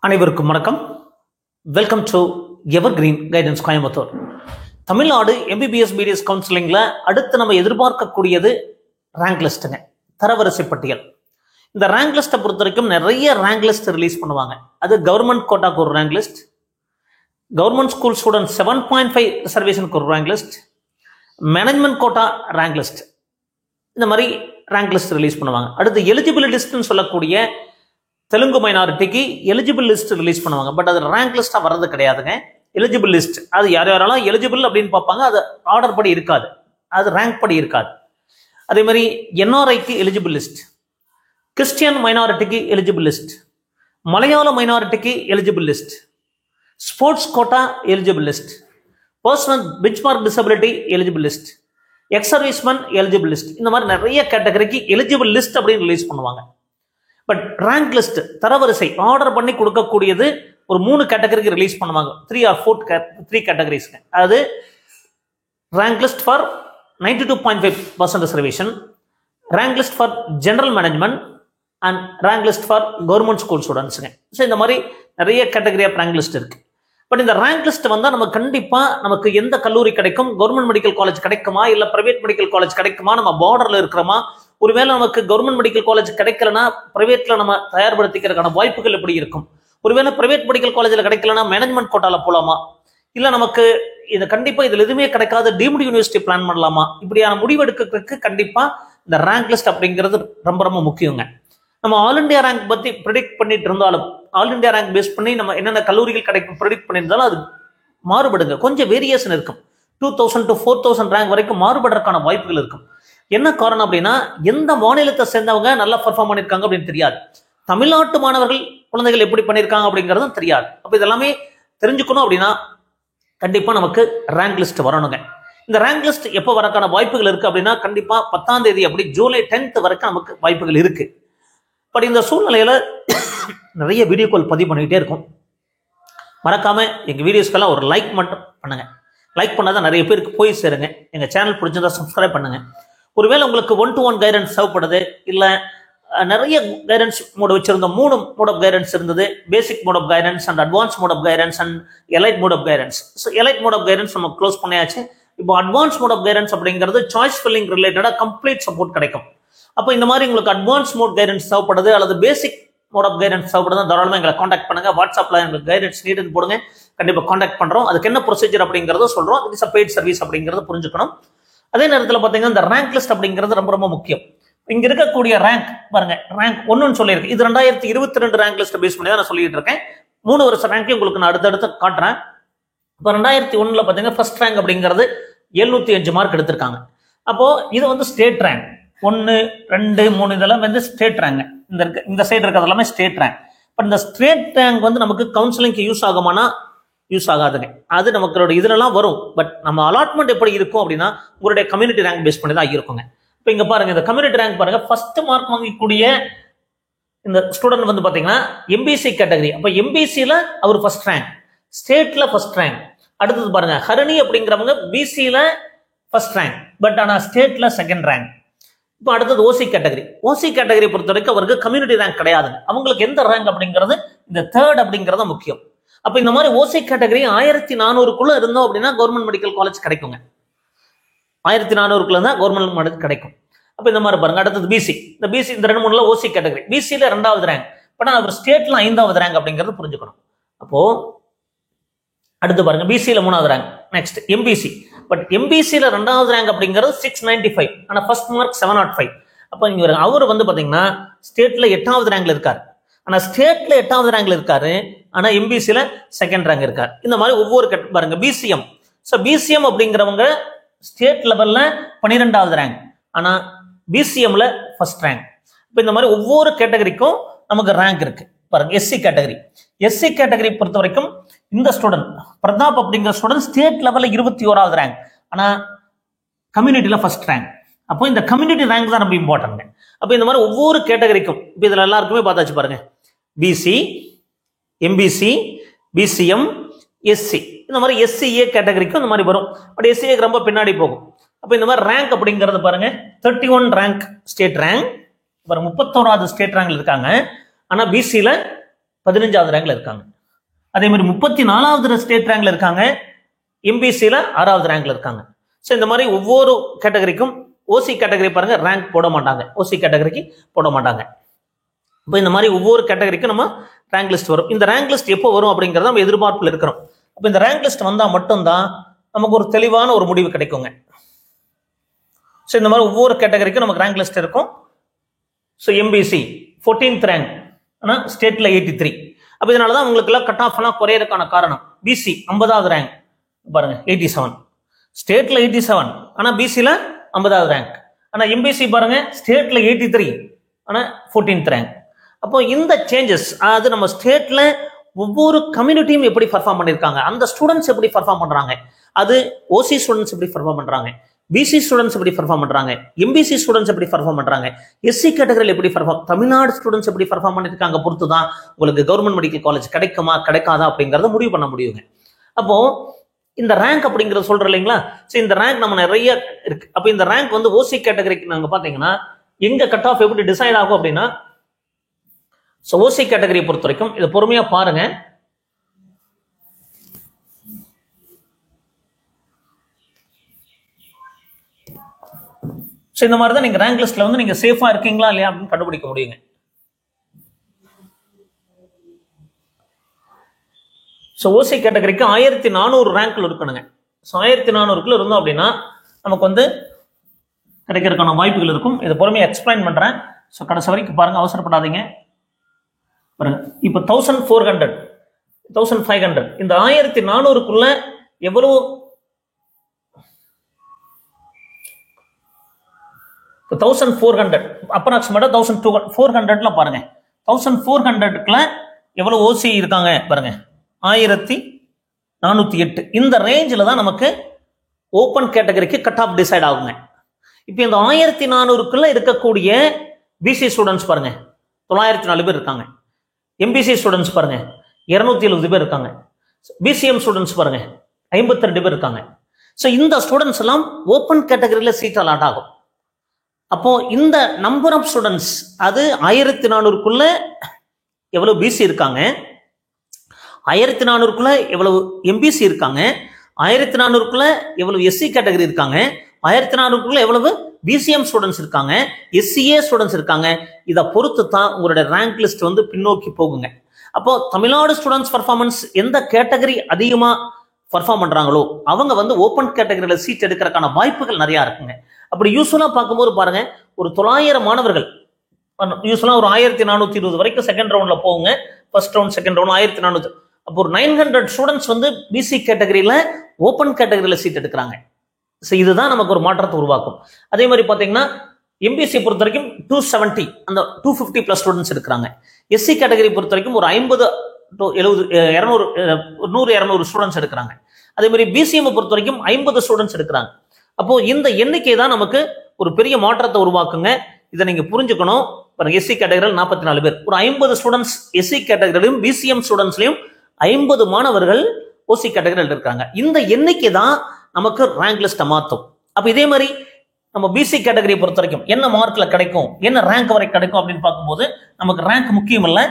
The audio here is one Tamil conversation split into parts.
அனைவருக்கும் வணக்கம். Welcome to Evergreen Guidance Coimbatore. Tamil Nadu MBBS BDS கவுன்சிலிங்கில் அடுத்து நம்ம எதிர்பார்க்கக்கூடியது ரேங்க் லிஸ்ட்டுங்க, தரவரிசை பட்டியல். இந்த ரேங்க் லிஸ்ட்டை பொறுத்த வரைக்கும் நிறைய ரேங்க் லிஸ்ட் ரிலீஸ் பண்ணுவாங்க. அது கவர்மெண்ட் கோட்டாக்கு ஒரு rank list, government school student 7.5 ரிசர்வேஷனுக்கு ஒரு rank list, management quota rank list, இந்த மாதிரி ரேங்க் லிஸ்ட் ரிலீஸ் பண்ணுவாங்க. அடுத்து எலிஜிபிள் லிஸ்ட்னு சொல்லக்கூடிய தெலுங்கு மைனாரிட்டிக்கு எலிஜிபிள் லிஸ்ட் ரிலீஸ் பண்ணுவாங்க. பட் அது ரேங்க் லிஸ்ட்டாக வர்றது கிடையாதுங்க. எலிஜிபிள் லிஸ்ட் அது யாரெல்லாம் எலிஜிபிள் அப்படின்னு பார்ப்பாங்க. அது ஆர்டர் படி இருக்காது, அது ரேங்க் படி இருக்காது. அதே மாதிரி என்ஆர்ஐக்கு எலிஜிபிள் லிஸ்ட், கிறிஸ்டியன் மைனாரிட்டிக்கு எலிஜிபிள் லிஸ்ட், மலையாள மைனாரிட்டிக்கு eligible list, sports quota eligible list, personal benchmark disability eligible list, ex serviceman eligible list, இந்த மாதிரி நிறைய கேட்டகரிக்கு எலிஜிபிள் லிஸ்ட் அப்படின்னு ரிலீஸ் பண்ணுவாங்க. பட் ரேங்க் லிஸ்ட் தரவரிசை ஆர்டர் பண்ணி கொடுக்கக்கூடியது ஒரு 3 கேட்டகரிக்கு ரிலீஸ் பண்ணுவாங்க. 3 or 4 கேட்டகரிஸ்க்கு. அதாவது rank list for 92.5% reservation, rank list for general management and rank list for government school ஸ்டூடெண்ட்ஸுங்க. ஸோ இந்த மாதிரி நிறைய கேட்டகரி ஆஃப் ரேங்க் லிஸ்ட் இருக்கு. பட் இந்த ரேங்க் லிஸ்ட் வந்தால் நம்ம கண்டிப்பாக நமக்கு எந்த கல்லூரி கிடைக்கும், கவர்மெண்ட் மெடிக்கல் காலேஜ் கிடைக்குமா இல்லை பிரைவேட் மெடிக்கல் காலேஜ் கிடைக்குமா, நம்ம பார்டரில் இருக்கிறோமா, ஒருவேளை நமக்கு கவர்மெண்ட் மெடிக்கல் காலேஜ் கிடைக்கலனா பிரைவேட்ல நம்ம தயார்படுத்திக்கிறதுக்கான வாய்ப்புகள் எப்படி இருக்கும், ஒருவேளை பிரைவேட் மெடிக்கல் காலேஜில் கிடைக்கலனா மேனேஜ்மெண்ட் கோட்டால போலாமா, இல்லை நமக்கு இது கண்டிப்பா இதுல எதுவுமே கிடைக்காத டீம்டு யூனிவர்சிட்டி பிளான் பண்ணலாமா, இப்படியான முடிவெடுக்கிறதுக்கு கண்டிப்பா இந்த ரேங்க் லிஸ்ட் அப்படிங்கிறது ரொம்ப ரொம்ப முக்கியங்க. நம்ம ஆல் இண்டியா ரேங்க் பத்தி ப்ரெடிக்ட் பண்ணிட்டு இருந்தாலும், ஆல் இண்டியா ரேங்க் பேஸ் பண்ணி நம்ம என்னென்ன கல்லூரிகள் கிடைக்கும் ப்ரெடிக்ட் பண்ணியிருந்தாலும் அது மாறுபடுங்க, கொஞ்சம் வேரியேஷன் இருக்கும். 2000 to 4000 ரேங்க் வரைக்கும் மாறுபடுறதுக்கான வாய்ப்புகள் இருக்கும். என்ன காரணம் அப்படின்னா, எந்த மாநிலத்தை சேர்ந்தவங்க நல்லா பெர்ஃபார்ம் பண்ணியிருக்காங்க அப்படின்னு தெரியாது. தமிழ்நாட்டு மாணவர்கள் குழந்தைகள் எப்படி பண்ணியிருக்காங்க அப்படிங்கிறதும் தெரியாது. அப்போ இதெல்லாமே தெரிஞ்சுக்கணும் அப்படின்னா கண்டிப்பா நமக்கு ரேங்க் லிஸ்ட் வரணுங்க. இந்த ரேங்க் லிஸ்ட் எப்போ வரக்கான வாய்ப்புகள் இருக்கு அப்படின்னா, கண்டிப்பா 10ஆம் தேதி அப்படி ஜூலை 10th வரைக்கும் நமக்கு வாய்ப்புகள் இருக்கு. பட் இந்த சூழ்நிலையில நிறைய வீடியோ கால் பதிவு பண்ணிக்கிட்டே இருக்கும். மறக்காம எங்க வீடியோஸ்க்கெல்லாம் ஒரு லைக் மட்டும் பண்ணுங்க. லைக் பண்ணாதான் நிறைய பேருக்கு போய் சேருங்க. எங்க சேனல் பிடிச்சிருந்தா சப்ஸ்கிரைப் பண்ணுங்க. ஒருவேளை உங்களுக்கு 1-to-1 கைடன்ஸ் தேவைப்படுது, இல்லை நிறைய கைடன்ஸ் மோட் வச்சிருந்த 3 மோட் ஆஃப் கைடன்ஸ் இருந்தது, basic mode of guidance and advance mode of guidance and elite mode of guidance. So elite mode of guidance நம்ம க்ளோஸ் பண்ணியாச்சு. இப்போ அட்வான்ஸ் மோட் ஆஃப் கைடன்ஸ் அப்படிங்கிறது சாய்ஸ் ஃபில்லிங் ரிலேட்டடாக கம்ப்ளீட் சப்போர்ட் கிடைக்கும். அப்போ இந்த மாதிரி உங்களுக்கு அட்வான்ஸ் மோட் கைடன்ஸ் தேவைப்படுது அல்லது பேசிக் மோட் ஆஃப் கைடன்ஸ் தேவைப்படுது, தாராளமாக எங்களை காண்டாக்ட் பண்ணுங்க. வாட்ஸ்அப்பில் எங்களுக்கு கைடன்ஸ் நீடு போடுங்க, கண்டிப்பாக காண்டாக்ட் பண்ணுறோம். அதுக்கு என்ன ப்ரொசீஜர் அப்படிங்கிறத சொல்கிறோம். இட்ஸ் அ பெய்ட் சர்வீஸ் அப்படிங்கிறத புரிஞ்சுக்கணும். அதே நேரத்தில் பார்த்தீங்கன்னா இந்த ரேங்க் லிஸ்ட் அப்படிங்கிறது ரொம்ப ரொம்ப முக்கியம். இங்க இருக்கக்கூடிய ரேங்க் பாருங்க, ரேங்க் 1ன்னு சொல்லியிருக்கு. இது 2022 ரேங்க் லிஸ்ட் பேஸ் பண்ணி தான் நான் சொல்லிட்டு இருக்கேன். 3 வருஷ ரேங்கையும் உங்களுக்கு நான் அடுத்தடுத்து காட்டுறேன். இப்போ 2001 பார்த்தீங்கன்னா ஃபர்ஸ்ட் ரேங்க் அப்படிங்கிறது 705 மார்க் எடுத்திருக்காங்க. அப்போ இது வந்து ஸ்டேட் ரேங்க் 1, 2, 3 இதெல்லாம் வந்து ஸ்டேட் ரேங்க். இந்த சைடு இருக்கிறது எல்லாமே ஸ்டேட் ரேங்க். பட் இந்த ஸ்டேட் ரேங்க் வந்து நமக்கு கவுன்சிலிங்க்கு யூஸ் ஆகுமானா யூஸ் ஆகாதுங்க. அது நமக்கு இதுலலாம் வரும். பட் நம்ம அலாட்மெண்ட் எப்படி இருக்கும் அப்படின்னா உங்களுடைய கம்யூனிட்டி ரேங்க் பேஸ் பண்ணி தான் இருக்குங்க. இப்போ இங்க பாருங்க, இந்த கம்யூனிட்டி ரேங்க் பாருங்க, ஃபர்ஸ்ட் மார்க் வாங்கக்கூடிய இந்த ஸ்டூடெண்ட் வந்து பாத்தீங்கன்னா எம்பிசி கேட்டகரி. அப்போ எம்பிசியில அவர் ஃபர்ஸ்ட் ரேங்க், ஸ்டேட்ல ஃபர்ஸ்ட் ரேங்க். அடுத்தது பாருங்க, ஹரணி அப்படிங்கிறவங்க பிசியில ஃபர்ஸ்ட் ரேங்க், பட் ஆனா ஸ்டேட்ல செகண்ட் ரேங்க். இப்போ அடுத்தது ஓசி கேட்டகரி. ஓசி கேட்டகரி பொறுத்த வரைக்கும் அவருக்கு கம்யூனிட்டி ரேங்க் கிடையாதுங்க. அவங்களுக்கு எந்த ரேங்க் அப்படிங்கிறது இந்த தேர்ட் அப்படிங்கிறது முக்கியம். அப்ப இந்த மாதிரி ஓசி கேட்டகரி 1400க்குள்ள இருந்தோம் அப்படின்னா கவர்மெண்ட் மெடிக்கல் காலேஜ் கிடைக்குங்க. 1400க்குள்ள இருந்தா கவர்மெண்ட் மெடிக்கல் கிடைக்கும். அப்ப இந்த மாதிரி பாருங்க. அடுத்தது பிசி. இந்த பிசி இந்த 2-3 ஓசி கேட்டகரி, பிசியில 2வது ரேங்க், பட் அவர் ஸ்டேட்ல 5வது ரேங்க் அப்படிங்கிறது புரிஞ்சுக்கணும். அப்போ அடுத்து பாருங்க, பிசியில 3வது ரேங்க். Next MBC. பட் எம்பிசியில 2வது ரேங்க் அப்படிங்கிறது 695, ஆனா ஃபர்ஸ்ட் மார்க் 705. அப்ப இங்க அவர் வந்து பாத்தீங்கன்னா ஸ்டேட்ல 8வது ரேங்க்ல இருக்காரு. ஆனா ஸ்டேட்ல 8வது ரேங்க்ல இருக்காரு, ஆனா எம்பிசியில செகண்ட் ரேங்க் இருக்காரு. இந்த மாதிரி ஒவ்வொரு பாருங்க. பிசிஎம். ஸோ பிசிஎம் அப்படிங்கிறவங்க ஸ்டேட் லெவல்ல 12வது ரேங்க், ஆனா பிசிஎம்ல ஃபர்ஸ்ட் ரேங்க். இப்போ இந்த மாதிரி ஒவ்வொரு கேட்டகரிக்கும் நமக்கு ரேங்க் இருக்கு பாருங்க. SC category. எஸ்சி கேட்டகரி பொறுத்த வரைக்கும் இந்த ஸ்டூடெண்ட் பிரதாப் அப்படிங்கிற ஸ்டூடெண்ட் ஸ்டேட் லெவல்ல 21வது ரேங்க், ஆனா கம்யூனிட்டியில ஃபர்ஸ்ட் ரேங்க். அப்போ இந்த கம்யூனிட்டி ரேங்க் தான் ரொம்ப இம்பார்ட்டன்ட். அப்போ இந்த மாதிரி ஒவ்வொரு கேட்டகரிக்கும் இப்போ இதுல எல்லாருக்குமே பார்த்தாச்சு பாருங்க. பிசி, எம்பிசி, பிசிஎம், எஸ்சி, இந்த மாதிரி எஸ்சிஏ கேட்டகரிக்கும் இந்த மாதிரி வரும். பட் எஸ்சிஏ ரொம்ப பின்னாடி போகும். அப்போ இந்த மாதிரி ரேங்க் அப்படிங்கிறது பாருங்க, 31 ரேங்க் ஸ்டேட் ரேங்க், 31வது ஸ்டேட் ரேங்க்ல இருக்காங்க. ஆனா பிசியில 15வது ரேங்க்ல இருக்காங்க. அதே மாதிரி 34வது ஸ்டேட் ரேங்க்ல இருக்காங்க. எம்பிசியில் 6வது ரேங்க்ல இருக்காங்க. ஸோ இந்த மாதிரி ஒவ்வொரு கேட்டகரிக்கும் ஓசி கேட்டகரி பாருங்க ரேங்க் போட மாட்டாங்க, ஓசி கேட்டகரிக்கு போட மாட்டாங்க. இப்போ இந்த மாதிரி ஒவ்வொரு கேட்டகரிக்கும் நம்ம ரேங்க் லிஸ்ட் வரும். இந்த ரேங்க் லிஸ்ட் எப்போ வரும் அப்படிங்கிறத நம்ம எதிர்பார்ப்பில் இருக்கிறோம். அப்போ இந்த ரேங்க் லிஸ்ட் வந்தால் மட்டும்தான் நமக்கு ஒரு தெளிவான ஒரு முடிவு கிடைக்குங்க. ஸோ இந்த மாதிரி ஒவ்வொரு கேட்டகரிக்கும் நமக்கு ரேங்க் லிஸ்ட் இருக்கும். ஸோ எம்பிசி 14th ரேங்க், ஆனால் ஸ்டேட்டில் 83. அப்போ இதனால தான் உங்களுக்கு எல்லாம் கட் ஆஃப் எல்லாம் குறையறதுக்கான காரணம். பிசி 50வது ரேங்க் பாருங்க 87, ஸ்டேட்டில் 87, ஆனால் பிசியில் 50வது ரேங்க். ஆனால் எம்பிசி பாருங்க ஸ்டேட்டில் 83, ஆனால் 14th ரேங்க். அப்போ இந்த சேஞ்சஸ் அதாவது நம்ம ஸ்டேட்ல ஒவ்வொரு கம்யூனிட்டியும் எப்படி பர்ஃபார்ம் பண்ணியிருக்காங்க, அந்த ஸ்டூடெண்ட்ஸ் எப்படி பர்ஃபார்ம் பண்றாங்க, அது ஓசி ஸ்டூடெண்ட்ஸ் எப்படி பர்ஃபார்ம் பண்றாங்க, பிசி ஸ்டூடெண்ட்ஸ் எப்படி பர்ஃபார்ம் பண்றாங்க, எம்பிசி ஸ்டூடெண்ட்ஸ் எப்படி பர்ஃபார்ம் பண்றாங்க, எஸ்சி கேட்டகரியில் எப்படி பர்ஃபார்ம், தமிழ்நாடு ஸ்டூடெண்ட்ஸ் எப்படி பர்ஃபார்ம் பண்ணிருக்காங்க பொறுத்து தான் உங்களுக்கு கவர்மெண்ட் மெடிக்கல் காலேஜ் கிடைக்குமா கிடைக்காதா அப்படிங்கறத முடிவு பண்ண முடியுங்க. அப்போ இந்த ரேங்க் அப்படிங்கறது சொல்றோம் இல்லைங்களா, சோ இந்த ரேங்க் நம்ம நிறைய இருக்கு. அப்போ இந்த ரேங்க் வந்து ஓசி கேட்டகரிக்கு நாங்க பாத்தீங்கன்னா எங்க கட் ஆஃப் எப்படி டிசைட் ஆகும் அப்படின்னா, ஸோ ஓசி கேட்டகரியை பொறுத்த வரைக்கும் இதை பொறுமையா பாருங்க. ஸோ இந்த மாதிரி தான் நீங்க ரேங்க் லிஸ்ட்ல வந்து நீங்க சேஃபா இருக்கீங்களா இல்லையா அப்படின்னு கண்டுபிடிக்க முடியுங்க. ஸோ ஓசி கேட்டகரிக்கு 1400 ரேங்க்ல இருக்கணுங்க. ஸோ 1400 இருந்தோம் அப்படின்னா நமக்கு வந்து கிடைக்கிறதுக்கான வாய்ப்புகள் இருக்கும். இதை பொறுமையா எக்ஸ்பிளைன் பண்றேன். ஸோ கடைசி வரைக்கும் பாருங்க, அவசரப்படாதீங்க. பாருங்க இப்போ 1400 1500 இந்த 1400க்குள்ள எவ்வளவு 1400 அப்ராக்சிமேட்டா 1400 பாருங்க. 1400க்குள்ள எவ்வளவு ஓசி இருக்காங்க பாருங்க 1408. இந்த ரேஞ்சில் தான் நமக்கு ஓப்பன் கேட்டகரிக்கு கட் ஆஃப் டிசைட் ஆகுங்க. இப்போ இந்த 1400க்குள்ள இருக்கக்கூடிய பிசி ஸ்டூடெண்ட்ஸ் பாருங்க 904 பேர் இருக்காங்க. எம்பிசி ஸ்டூடெண்ட்ஸ் பாருங்க 270 பேர் இருக்காங்க. பிசிஎம் ஸ்டூடெண்ட்ஸ் பாருங்க 52 பேர் இருக்காங்க. ஸோ இந்த ஸ்டூடெண்ட்ஸ் எல்லாம் ஓப்பன் கேட்டகரியில சீட் அலாட் ஆகும். அப்போ இந்த நம்பர் ஆஃப் ஸ்டூடெண்ட்ஸ் அது 1400க்குள்ள எவ்வளவு பிசி இருக்காங்க, 1400க்குள்ள எவ்வளவு எம்பிசி இருக்காங்க, 1400க்குள்ள எவ்வளவு எஸ்சி கேட்டகரி இருக்காங்க, 1400க்குள்ள எவ்வளவு பிசிஎம் ஸ்டூடெண்ட்ஸ் இருக்காங்க, எஸ்சிஏ ஸ்டூடெண்ட்ஸ் இருக்காங்க. இதை பொறுத்து தான் உங்களுடைய ரேங்க் லிஸ்ட் வந்து பின்னோக்கி போகுங்க. அப்போ தமிழ்நாடு ஸ்டூடெண்ட்ஸ் பர்ஃபார்மன்ஸ் எந்த கேட்டகரி அதிகமா பர்ஃபார்ம் பண்றாங்களோ அவங்க வந்து ஓப்பன் கேட்டகரியில சீட் எடுக்கிறதுக்கான வாய்ப்புகள் நிறைய இருக்குங்க. அப்படி யூஸ்வலா பார்க்கும்போது பாருங்க, ஒரு 900 மாணவர்கள் யூஸ்வலா ஒரு 1420 வரைக்கும் செகண்ட் ரவுண்ட்ல போகுங்க. First round second round 1400. அப்போ ஒரு 900 ஸ்டூடெண்ட்ஸ் வந்து பிசி கேட்டகரியில ஓப்பன் கேட்டகரியில சீட் எடுக்கிறாங்க. ஸோ இதுதான் நமக்கு ஒரு மாற்றத்தை உருவாக்கும். அதே மாதிரி பார்த்தீங்கன்னா எம்பிசி பொறுத்த வரைக்கும் 270 அந்த 250 பிளஸ் ஸ்டூடெண்ட்ஸ் இருக்கிறாங்க. எஸ்சி கேட்டகரி பொறுத்த வரைக்கும் ஒரு 50 to 70 100-200 ஸ்டூடெண்ட்ஸ் எடுக்கிறாங்க. அதே மாதிரி பிசிஎம் பொறுத்த வரைக்கும் 50 ஸ்டூடெண்ட்ஸ் எடுக்கிறாங்க. அப்போ இந்த எண்ணிக்கை தான் நமக்கு ஒரு பெரிய மாற்றத்தை உருவாக்குங்க. இதை நீங்க புரிஞ்சுக்கணும். எஸ்சி கேட்டகரியில் 44 பேர், ஒரு 50 ஸ்டூடெண்ட்ஸ் எஸ்சி கேட்டகரியிலும் பிசிஎம் ஸ்டூடெண்ட்ஸ்லையும் 50 மாணவர்கள் ஓசி கேட்டகரியில் இருக்காங்க. இந்த எண்ணிக்கை தான் நமக்கு ரேங்க் லிஸ்ட்டை மாற்றும். அப்போ இதே மாதிரி நம்ம பிசி கேட்டகரியை பொறுத்த வரைக்கும் என்ன மார்க்ல கிடைக்கும், என்ன ரேங்க் வரை கிடைக்கும் அப்படின்னு பார்க்கும்போது நமக்கு ரேங்க் முக்கியம் இல்லை.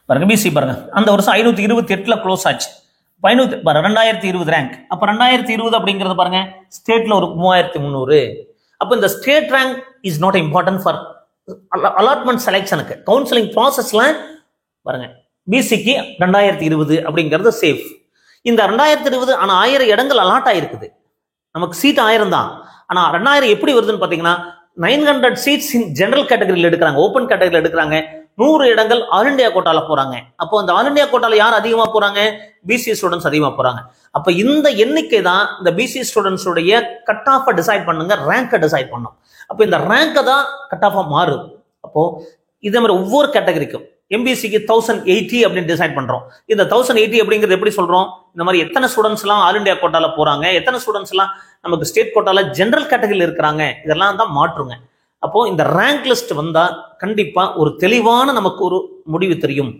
பாருங்க பிசி பாருங்க அந்த வருஷம் 528ல க்ளோஸ் ஆச்சு. 2020 ரேங்க். அப்ப 2020 அப்படிங்கிறது பாருங்க ஸ்டேட்ல ஒரு 3300. அப்ப இந்த state rank is not important for allotment செலெக்ஷனுக்கு. கவுன்சிலிங் ப்ராசஸ்ல பாருங்க பிசிக்கு 2020 அப்படிங்கிறது சேஃப். இந்த 2020 ஆனா 1000 இடங்கள் அலாட் ஆயிருக்குது. நமக்கு சீட் 1000 தான். ஆனா 2000 எப்படி வருதுன்னு பாத்தீங்கன்னா 900 சீட்ஸ் ஜெனரல் கேட்டகரியில் எடுக்கிறாங்க, ஓப்பன் கேட்டகரியில் எடுக்கிறாங்க. 100 இடங்கள் ஆல் இண்டியா கோட்டால போறாங்க. அப்போ அந்த ஆல் இண்டியா கோட்டால யார் அதிகமா போறாங்க, பிசி ஸ்டூடெண்ட்ஸ் அதிகமா போறாங்க. அப்ப இந்த எண்ணிக்கை தான் இந்த பிசி ஸ்டூடெண்ட்ஸ் உடைய கட் ஆஃப் டிசைட் பண்ணுங்க, ரேங்கை டிசைட் பண்ணும். அப்போ இந்த ரேங்கை தான் கட் ஆஃப் மாறும். அப்போ இதே மாதிரி ஒவ்வொரு கேட்டகரிக்கும் எம்பிசிக்கு 1080 அப்படின்னு டிசைட் பண்றோம். இந்த 1080 அப்படிங்கிறது எப்படி சொல்றோம், இந்த மாதிரி எத்தனை ஸ்டூடெண்ட்ஸ் எல்லாம் ஆல் இண்டியா கோட்டால போறாங்க, எத்தனை ஸ்டூடெண்ட்ஸ் எல்லாம் நமக்கு ஸ்டேட் கோட்டால ஜெனரல் கேட்டகரியில் இருக்கிறாங்க, இதெல்லாம் தான் மாற்றுங்க. அப்போ இந்த ரேங்க் லிஸ்ட் வந்தா கண்டிப்பா ஒரு தெளிவான நமக்கு ஒரு முடிவு தெரியும்.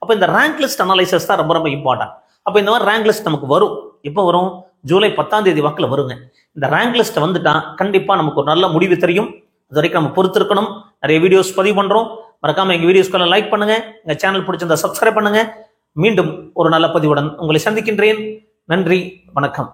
அப்போ இந்த ரேங்க் லிஸ்ட் அனாலிசிஸ் தான் ரொம்ப ரொம்ப இம்பார்ட்டன்ட். அப்போ இந்த மாதிரி ரேங்க் லிஸ்ட் நமக்கு வரும். எப்போ வரும், ஜூலை 10ஆம் தேதி வாக்கில் வருங்க. இந்த ரேங்க் லிஸ்ட் வந்துட்டா கண்டிப்பா நமக்கு ஒரு நல்ல முடிவு தெரியும். அது வரைக்கும் நம்ம பொறுத்திருக்கணும். நிறைய வீடியோஸ் பதிவு பண்றோம். மறக்காம எங்க வீடியோஸ்க்கெல்லாம் லைக் பண்ணுங்க. எங்க சேனல் பிடிச்சிருந்தா சப்ஸ்கிரைப் பண்ணுங்க. மீண்டும் ஒரு நல்ல பதிவுடன் உங்களை சந்திக்கின்றேன். நன்றி, வணக்கம்.